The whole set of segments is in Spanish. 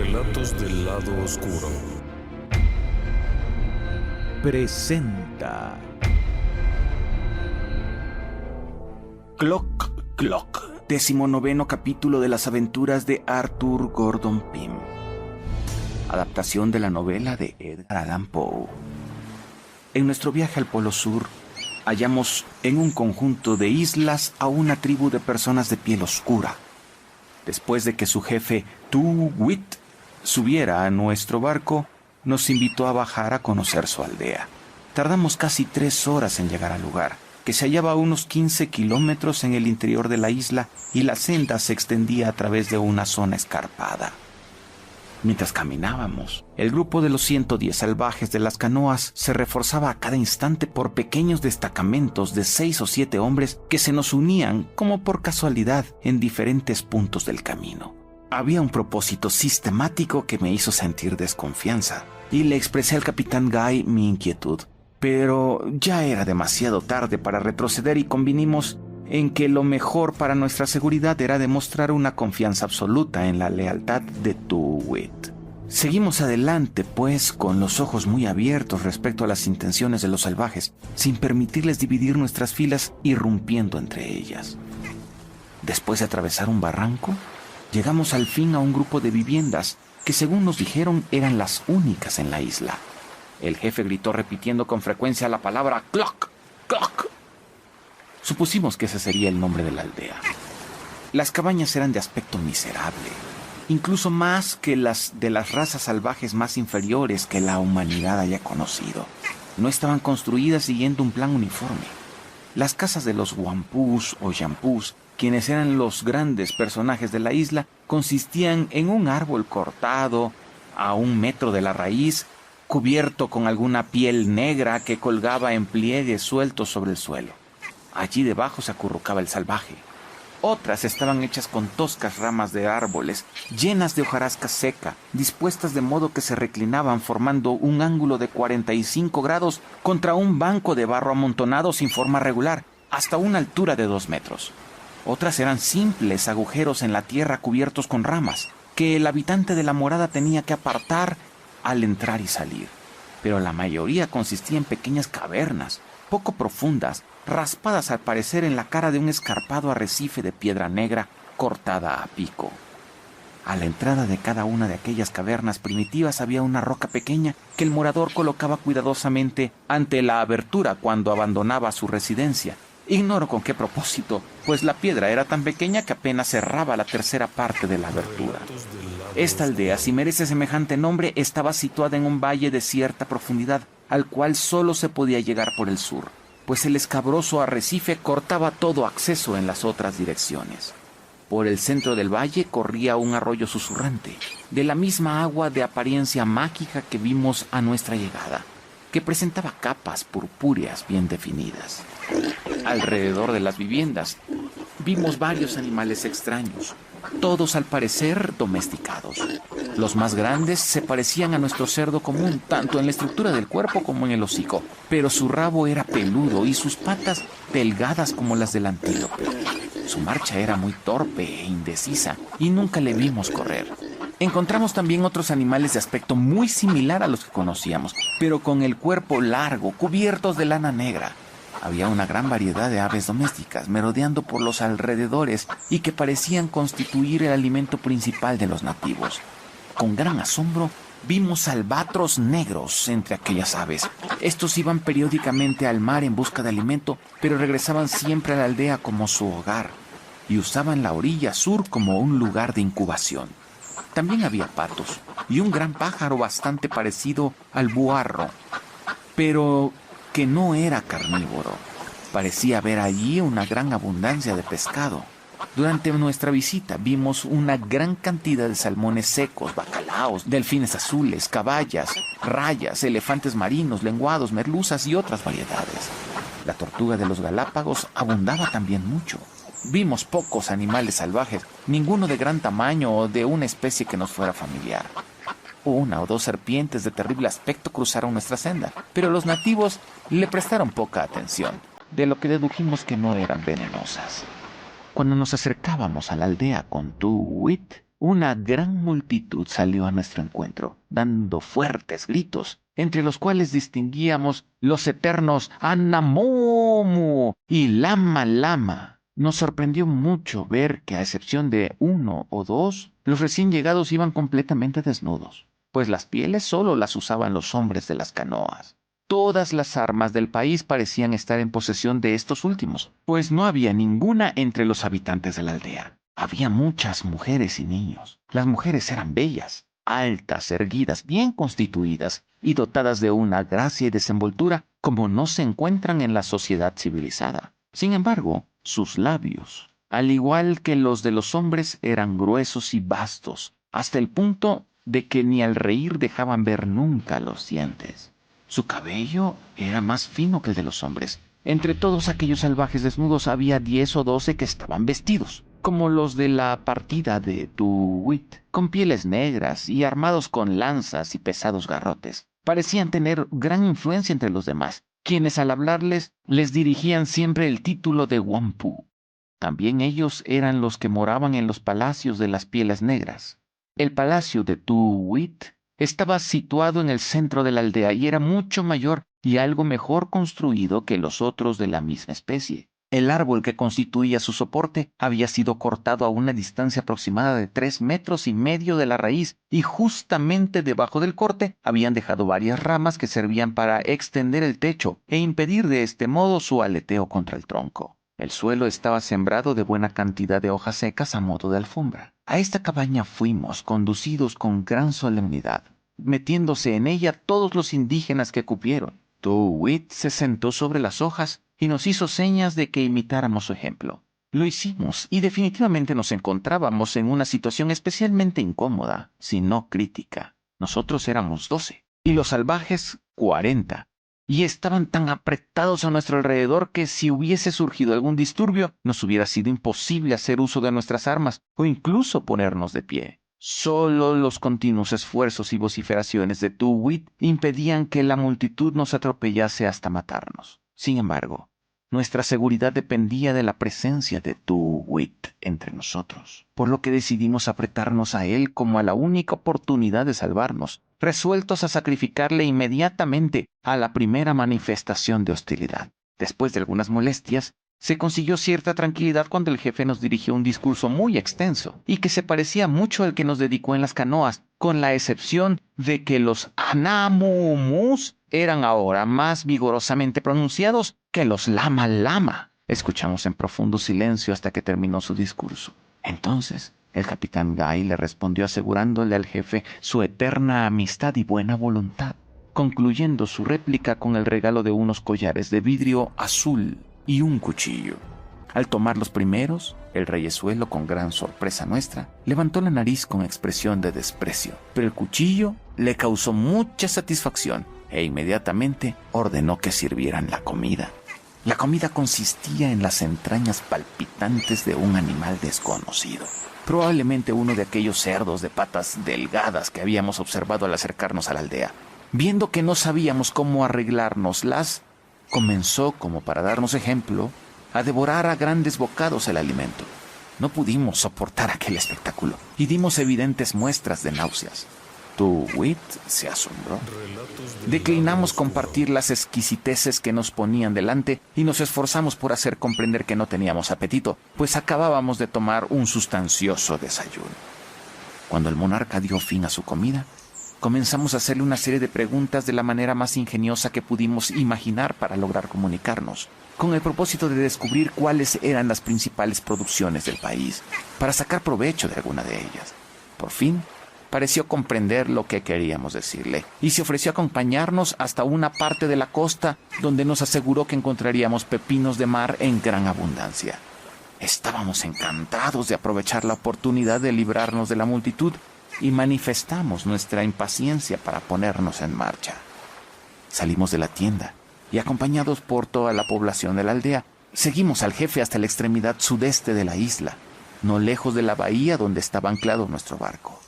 Relatos del lado oscuro. Presenta Clock Clock, 19º capítulo de las aventuras de Arthur Gordon Pym. Adaptación de la novela de Edgar Allan Poe. En nuestro viaje al Polo Sur, hallamos en un conjunto de islas a una tribu de personas de piel oscura. Después de que su jefe, Tu Wit, subiera a nuestro barco, nos invitó a bajar a conocer su aldea. Tardamos casi 3 horas en llegar al lugar, que se hallaba a unos 15 kilómetros en el interior de la isla, y la senda se extendía a través de una zona escarpada. Mientras caminábamos, el grupo de los 110 salvajes de las canoas se reforzaba a cada instante por pequeños destacamentos de 6 o 7 hombres que se nos unían como por casualidad en diferentes puntos del camino. Había un propósito sistemático que me hizo sentir desconfianza, y le expresé al capitán Guy mi inquietud, pero ya era demasiado tarde para retroceder y convinimos en que lo mejor para nuestra seguridad era demostrar una confianza absoluta en la lealtad de Tu Wit. Seguimos adelante, pues, con los ojos muy abiertos respecto a las intenciones de los salvajes, sin permitirles dividir nuestras filas, irrumpiendo entre ellas. Después de atravesar un barranco, llegamos al fin a un grupo de viviendas que, según nos dijeron, eran las únicas en la isla. El jefe gritó repitiendo con frecuencia la palabra «Clock, clock». Supusimos que ese sería el nombre de la aldea. Las cabañas eran de aspecto miserable, incluso más que las de las razas salvajes más inferiores que la humanidad haya conocido. No estaban construidas siguiendo un plan uniforme. Las casas de los Wampus o Yampus, quienes eran los grandes personajes de la isla, consistían en un árbol cortado a 1 metro de la raíz, cubierto con alguna piel negra que colgaba en pliegues sueltos sobre el suelo. Allí debajo se acurrucaba el salvaje. Otras estaban hechas con toscas ramas de árboles, llenas de hojarasca seca, dispuestas de modo que se reclinaban formando un ángulo de 45 grados contra un banco de barro amontonado sin forma regular, hasta una altura de 2 metros. Otras eran simples agujeros en la tierra cubiertos con ramas, que el habitante de la morada tenía que apartar al entrar y salir. Pero la mayoría consistía en pequeñas cavernas, poco profundas, raspadas al parecer en la cara de un escarpado arrecife de piedra negra cortada a pico. A la entrada de cada una de aquellas cavernas primitivas había una roca pequeña que el morador colocaba cuidadosamente ante la abertura cuando abandonaba su residencia. Ignoro con qué propósito, pues la piedra era tan pequeña que apenas cerraba la tercera parte de la abertura. Esta aldea, si merece semejante nombre, estaba situada en un valle de cierta profundidad, al cual solo se podía llegar por el sur, pues el escabroso arrecife cortaba todo acceso en las otras direcciones. Por el centro del valle corría un arroyo susurrante, de la misma agua de apariencia mágica que vimos a nuestra llegada, que presentaba capas purpúreas bien definidas. Alrededor de las viviendas vimos varios animales extraños, todos al parecer domesticados. Los más grandes se parecían a nuestro cerdo común, tanto en la estructura del cuerpo como en el hocico, pero su rabo era peludo y sus patas delgadas como las del antílope. Su marcha era muy torpe e indecisa y nunca le vimos correr. Encontramos también otros animales de aspecto muy similar a los que conocíamos, pero con el cuerpo largo, cubiertos de lana negra. Había una gran variedad de aves domésticas merodeando por los alrededores y que parecían constituir el alimento principal de los nativos. Con gran asombro vimos albatros negros entre aquellas aves. Estos iban periódicamente al mar en busca de alimento, pero regresaban siempre a la aldea como su hogar y usaban la orilla sur como un lugar de incubación. También había patos y un gran pájaro bastante parecido al buarro, pero que no era carnívoro. Parecía haber allí una gran abundancia de pescado. Durante nuestra visita vimos una gran cantidad de salmones secos, bacalaos, delfines azules, caballas, rayas, elefantes marinos, lenguados, merluzas y otras variedades. La tortuga de los Galápagos abundaba también mucho. Vimos pocos animales salvajes, ninguno de gran tamaño o de una especie que nos fuera familiar. 1 o 2 serpientes de terrible aspecto cruzaron nuestra senda, pero los nativos le prestaron poca atención, de lo que dedujimos que no eran venenosas. Cuando nos acercábamos a la aldea con Tu Wit, una gran multitud salió a nuestro encuentro, dando fuertes gritos, entre los cuales distinguíamos los eternos Anamomu y Lama Lama. Nos sorprendió mucho ver que, a excepción de uno o dos, los recién llegados iban completamente desnudos, pues las pieles solo las usaban los hombres de las canoas. Todas las armas del país parecían estar en posesión de estos últimos, pues no había ninguna entre los habitantes de la aldea. Había muchas mujeres y niños. Las mujeres eran bellas, altas, erguidas, bien constituidas y dotadas de una gracia y desenvoltura como no se encuentran en la sociedad civilizada. Sin embargo, sus labios, al igual que los de los hombres, eran gruesos y vastos, hasta el punto de que ni al reír dejaban ver nunca los dientes. Su cabello era más fino que el de los hombres. Entre todos aquellos salvajes desnudos había 10 o 12 que estaban vestidos, como los de la partida de Tú-Wit, con pieles negras y armados con lanzas y pesados garrotes. Parecían tener gran influencia entre los demás, quienes al hablarles les dirigían siempre el título de Wampu. También ellos eran los que moraban en los palacios de las pieles negras. El palacio de Tú-Wit estaba situado en el centro de la aldea y era mucho mayor y algo mejor construido que los otros de la misma especie. El árbol que constituía su soporte había sido cortado a una distancia aproximada de 3,5 metros de la raíz, y justamente debajo del corte habían dejado varias ramas que servían para extender el techo e impedir de este modo su aleteo contra el tronco. El suelo estaba sembrado de buena cantidad de hojas secas a modo de alfombra. A esta cabaña fuimos conducidos con gran solemnidad, metiéndose en ella todos los indígenas que cupieron. Tú-Wit se sentó sobre las hojas y nos hizo señas de que imitáramos su ejemplo. Lo hicimos y definitivamente nos encontrábamos en una situación especialmente incómoda, si no crítica. Nosotros éramos 12 y los salvajes 40. Y estaban tan apretados a nuestro alrededor que si hubiese surgido algún disturbio, nos hubiera sido imposible hacer uso de nuestras armas o incluso ponernos de pie. Solo los continuos esfuerzos y vociferaciones de Tú-Wit impedían que la multitud nos atropellase hasta matarnos. Sin embargo, nuestra seguridad dependía de la presencia de Tú-Wit entre nosotros, por lo que decidimos apretarnos a él como a la única oportunidad de salvarnos, resueltos a sacrificarle inmediatamente a la primera manifestación de hostilidad. Después de algunas molestias, se consiguió cierta tranquilidad cuando el jefe nos dirigió un discurso muy extenso y que se parecía mucho al que nos dedicó en las canoas, con la excepción de que los anamumus eran ahora más vigorosamente pronunciados que los lama lama. Escuchamos en profundo silencio hasta que terminó su discurso. Entonces, el capitán Guy le respondió asegurándole al jefe su eterna amistad y buena voluntad, concluyendo su réplica con el regalo de unos collares de vidrio azul y un cuchillo. Al tomar los primeros, el reyezuelo, con gran sorpresa nuestra, levantó la nariz con expresión de desprecio, pero el cuchillo le causó mucha satisfacción e inmediatamente ordenó que sirvieran la comida. La comida consistía en las entrañas palpitantes de un animal desconocido, probablemente uno de aquellos cerdos de patas delgadas que habíamos observado al acercarnos a la aldea. Viendo que no sabíamos cómo arreglárnoslas, comenzó, como para darnos ejemplo, a devorar a grandes bocados el alimento. No pudimos soportar aquel espectáculo y dimos evidentes muestras de náuseas. Tú-Wit se asombró. Declinamos compartir las exquisiteces que nos ponían delante y nos esforzamos por hacer comprender que no teníamos apetito, pues acabábamos de tomar un sustancioso desayuno. Cuando el monarca dio fin a su comida, comenzamos a hacerle una serie de preguntas de la manera más ingeniosa que pudimos imaginar para lograr comunicarnos, con el propósito de descubrir cuáles eran las principales producciones del país, para sacar provecho de alguna de ellas. Por fin, pareció comprender lo que queríamos decirle, y se ofreció a acompañarnos hasta una parte de la costa donde nos aseguró que encontraríamos pepinos de mar en gran abundancia. Estábamos encantados de aprovechar la oportunidad de librarnos de la multitud y manifestamos nuestra impaciencia para ponernos en marcha. Salimos de la tienda y, acompañados por toda la población de la aldea, seguimos al jefe hasta la extremidad sudeste de la isla, no lejos de la bahía donde estaba anclado nuestro barco.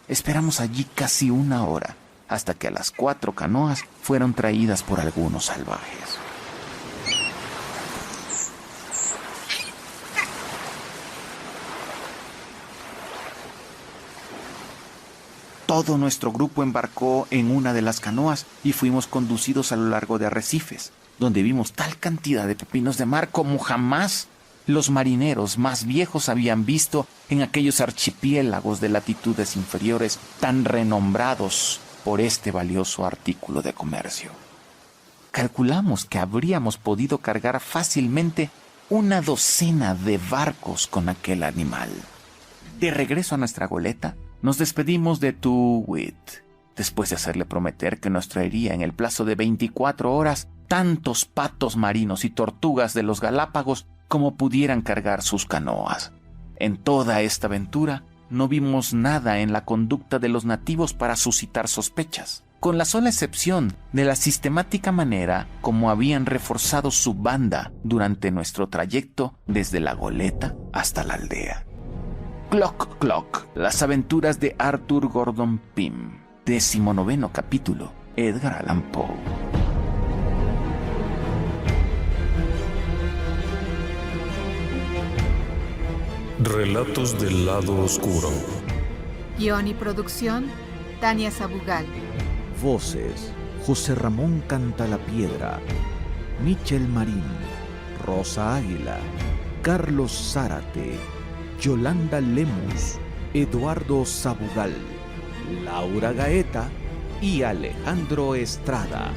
Esperamos allí casi 1 hora, hasta que a las 4 canoas fueron traídas por algunos salvajes. Todo nuestro grupo embarcó en una de las canoas y fuimos conducidos a lo largo de arrecifes, donde vimos tal cantidad de pepinos de mar como jamás los marineros más viejos habían visto en aquellos archipiélagos de latitudes inferiores tan renombrados por este valioso artículo de comercio. Calculamos que habríamos podido cargar fácilmente una docena de barcos con aquel animal. De regreso a nuestra goleta, nos despedimos de Too Wit, después de hacerle prometer que nos traería en el plazo de 24 horas tantos patos marinos y tortugas de los Galápagos como pudieran cargar sus canoas. En toda esta aventura no vimos nada en la conducta de los nativos para suscitar sospechas, con la sola excepción de la sistemática manera como habían reforzado su banda durante nuestro trayecto desde la goleta hasta la aldea. Clock Clock, las aventuras de Arthur Gordon Pym, 19º capítulo, Edgar Allan Poe. Relatos del lado oscuro. Guión y producción, Tania Sabugal. Voces: José Ramón Cantalapiedra, Michel Marín, Rosa Águila, Carlos Zárate, Yolanda Lemus, Eduardo Sabugal, Laura Gaeta y Alejandro Estrada.